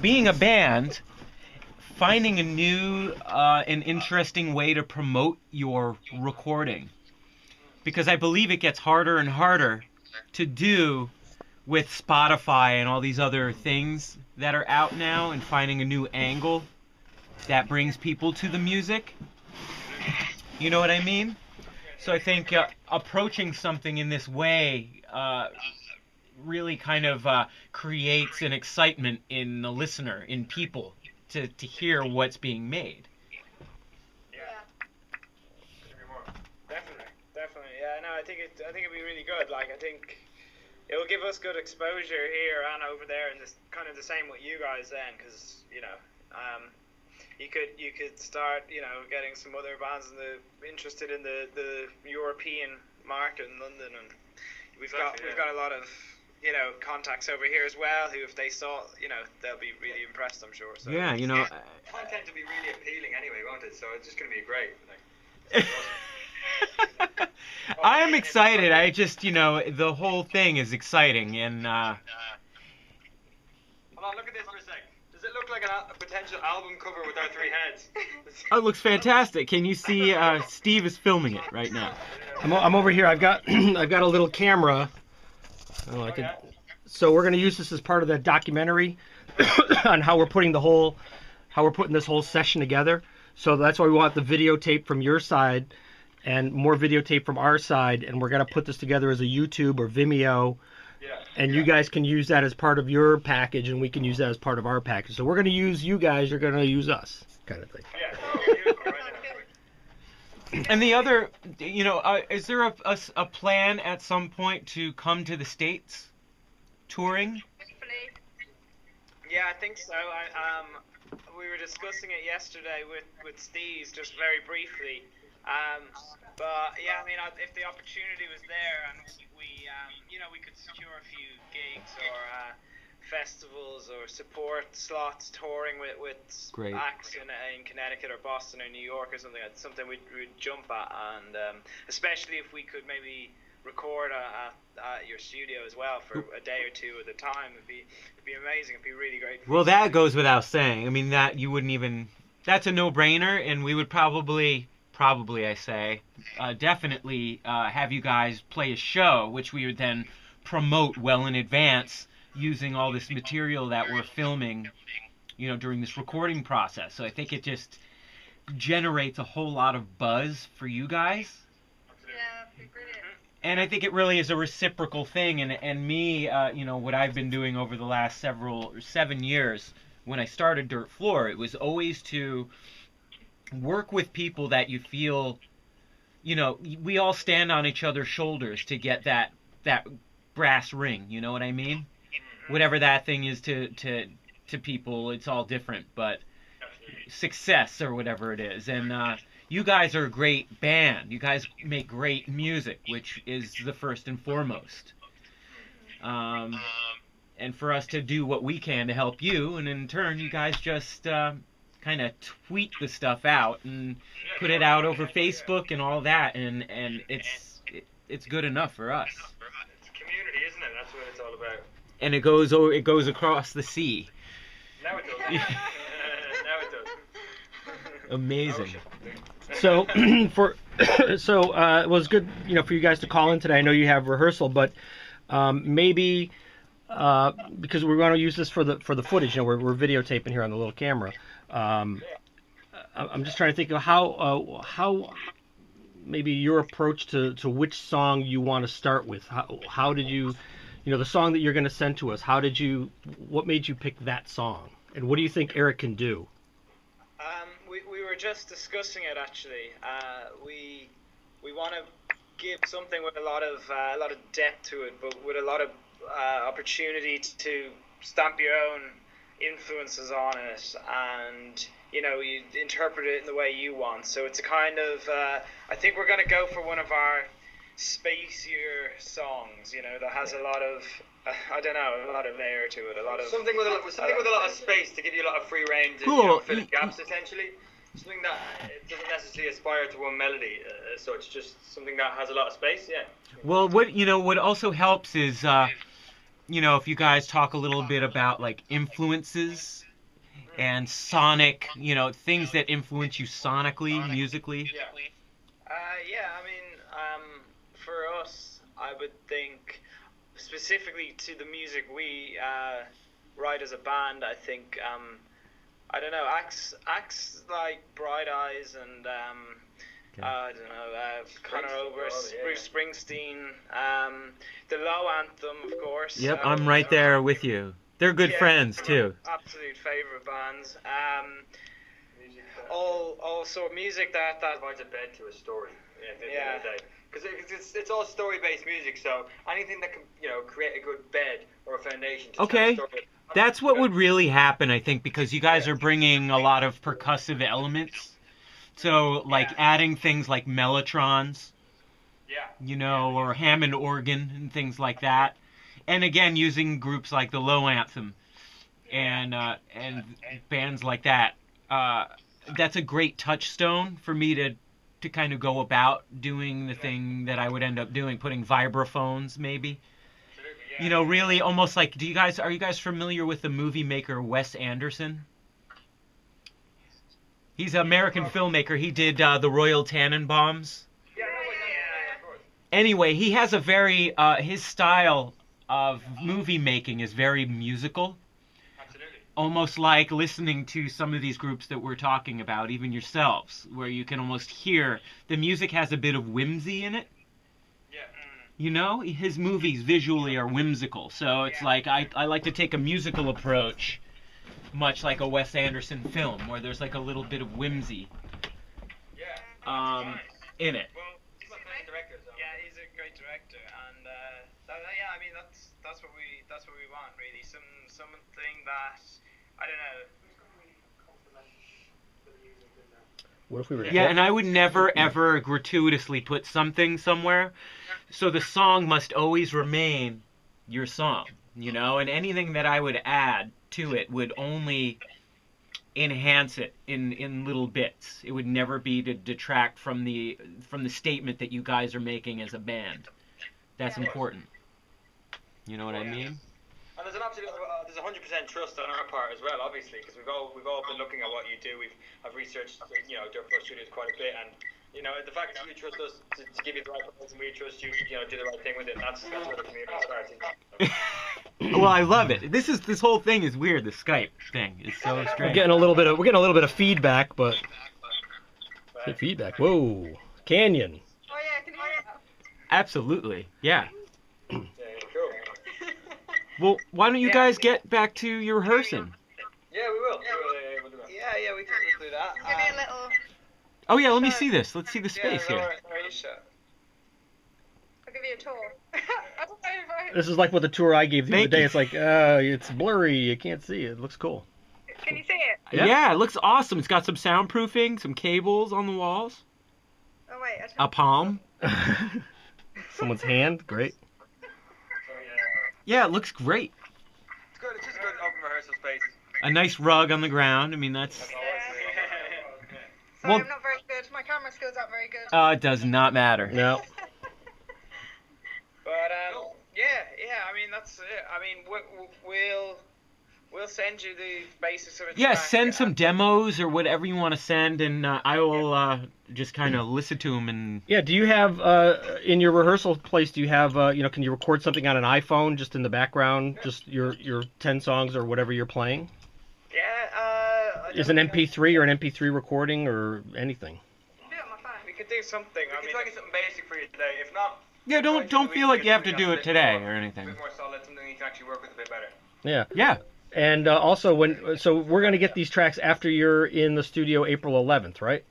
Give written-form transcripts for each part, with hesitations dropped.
being a band, finding a new and interesting way to promote your recording, because I believe it gets harder and harder to do with Spotify and all these other things that are out now, and finding a new angle that brings people to the music. You know what I mean? So I think approaching something in this way really kind of creates an excitement in the listener, in people, to hear what's being made. Definitely. Yeah, no, I think it'd be really good. Like, I think it will give us good exposure here and over there, and this kind of the same with you guys then, because you could start getting some other bands interested in the European market in London, and we've got a lot of contacts over here as well who, if they saw, they'll be really impressed, I'm sure. So yeah, content to be really appealing anyway, won't it? So it's just going to be great. I am excited. I just, the whole thing is exciting, and hold on, look at this for a sec. Does it look like a potential album cover with our three heads? Oh, it looks fantastic. Can you see? Steve is filming it right now. I'm over here. I've got a little camera. So we're going to use this as part of the documentary on how we're putting this whole session together. So that's why we want the videotape from your side and more videotape from our side, and we're going to put this together as a YouTube or Vimeo. And you guys can use that as part of your package, and we can use that as part of our package. So we're going to use you guys, you're going to use us, kind of thing. And the other, is there a plan at some point to come to the States touring? Yeah, I think so. We were discussing it yesterday with Steve, just very briefly. But yeah, I mean, if the opportunity was there, and we could secure a few gigs or festivals or support slots touring with acts in Connecticut or Boston or New York or something, that's something we'd jump at, and especially if we could maybe record at your studio as well for a day or two at a time, it'd be amazing. It'd be really great. Well, that goes without saying. I mean, that you wouldn't even, that's a no-brainer, and we would probably I say, definitely have you guys play a show, which we would then promote well in advance using all this material that we're filming, during this recording process. So I think it just generates a whole lot of buzz for you guys. Yeah, that'd be brilliant. And I think it really is a reciprocal thing. And me, what I've been doing over the last 7 years, when I started Dirt Floor, it was always to work with people that you feel, we all stand on each other's shoulders to get that brass ring, you know what I mean? Whatever that thing is to people, it's all different, but success or whatever it is. And you guys are a great band. You guys make great music, which is the first and foremost. And for us to do what we can to help you, and in turn, you guys just kind of tweet the stuff out and put it out over Facebook and all that, and it's good enough for us. It's community, isn't it? That's what it's all about. And it goes across the sea. Now it does. Now it does. Amazing. So it was good, for you guys to call in today. I know you have rehearsal, but maybe because we're going to use this for the footage, we're videotaping here on the little camera. I'm just trying to think of how maybe your approach to which song you want to start with. How did you, the song that you're going to send to us, what made you pick that song? And what do you think Eric can do? We were just discussing it, actually. We want to give something with a lot of depth to it, but with a lot of opportunity to stamp your own influences on it, and you interpret it in the way you want. So it's a kind of I think we're going to go for one of our spacier songs, that has a lot of a lot of air to it, a lot of something with a lot of space to give you a lot of free rein to cool. Fill in gaps, essentially. Something that doesn't necessarily aspire to one melody, so it's just something that has a lot of space. Yeah. Well, what also helps is if you guys talk a little bit about like influences and sonic, things that influence you sonically, musically. Yeah, I mean, for us, I would think specifically to the music we write as a band. I think I don't know, acts like Bright Eyes and I don't know, Conor Oberst, Bruce Springsteen, the Low Anthem, of course. Yep, I'm right there with you. They're good friends too. Absolute favorite bands. All sort of music that Provides a bed to a story. Yeah. Because it's all story-based music, so anything that can create a good bed or a foundation. To tell a story. That's what would really happen, I think, because you guys are bringing a lot of percussive elements. So, like adding things like mellotrons, or Hammond organ and things like that. And again, using groups like the Low Anthem and bands like that. That's a great touchstone for me to kind of go about doing the thing that I would end up doing, putting vibraphones maybe. Really almost like, are you guys familiar with the movie maker Wes Anderson? He's an American filmmaker. He did the Royal Tannenbaums. Anyway, he has a very, his style of movie making is very musical. Almost like listening to some of these groups that we're talking about, even yourselves, where you can almost hear the music has a bit of whimsy in it. His movies visually are whimsical, so it's like I like to take a musical approach, much like a Wes Anderson film, where there's like a little bit of whimsy in it. He's a great director, and I mean that's what we want really. Something that I don't know. What if we were? Yeah, and I would never ever gratuitously put something somewhere, so the song must always remain your song, and anything that I would add to it would only enhance it in little bits. It would never be to detract from the statement that you guys are making as a band. That's important. You know what I mean? And there's there's 100% trust on our part as well, obviously, because we've all been looking at what you do. I've researched Dirt Floor Studios quite a bit, and the fact that you trust us to give you the right proposal, and we trust you to do the right thing with it. That's where the community starts. Well, I love it. This whole thing is weird. The Skype thing is so strange. We're getting a little bit of feedback, but feedback. Whoa, Canyon. Oh yeah, I can hear you. Absolutely, yeah. Cool. Well, why don't you guys get back to your rehearsing? Yeah, we will. We'll do that. Yeah, we can do that. Give me a little. Oh yeah, let me see this. Let's see the space here. I'll give you a tour. I don't know if I... This is like what the tour I gave the other day. It's like, it's blurry. You can't see it. It looks cool. Can you see it? Yeah, it looks awesome. It's got some soundproofing, some cables on the walls. Oh wait. A palm. Someone's hand. Great. Yeah, it looks great. It's good. It's just a good open rehearsal space. A nice rug on the ground. I mean, that's... Sorry, Well- I'm not very good. My camera skills aren't very good. It does not matter. No. But I mean that's it. I mean we'll send you the basis of a Yeah, track. send some demos or whatever you want to send, and I will just kind of listen to them. And Yeah. Do you have in your rehearsal place? Do you have can you record something on an iPhone just in the background, just your 10 songs or whatever you're playing? Is an MP3 or an MP3 recording or anything? Do it on my phone. We could do something. We can try to get something basic for you today. If not, yeah, don't feel like you have to do it today or a anything. bit more solid, something you can actually work with a bit better. Yeah. Yeah. And also, so we're going to get these tracks after you're in the studio April 11th, right?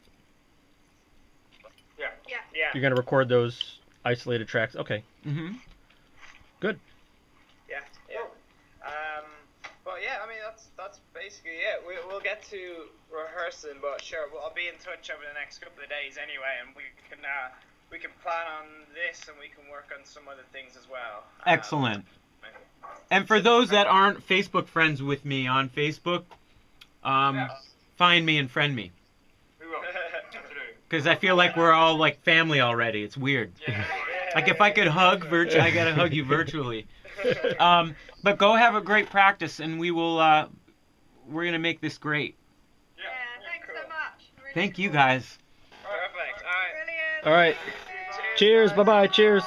Yeah. Yeah. You're going to record those isolated tracks. Okay. Mhm. Good. Yeah. But yeah, I mean that's basically it. We'll get to rehearsing, but sure, I'll be in touch over the next couple of days anyway, and we can plan on this, and we can work on some other things as well. Excellent. And for those that aren't Facebook friends with me on Facebook, find me and friend me. We will. Absolutely. Because I feel like we're all like family already. It's weird. Yeah. Like if I could hug I gotta hug you virtually. But go have a great practice, and we will. We're gonna make this great. Yeah, thanks so much. Really Thank you cool. Perfect. guys. All right. Brilliant. All right. Cheers. Bye bye. Cheers.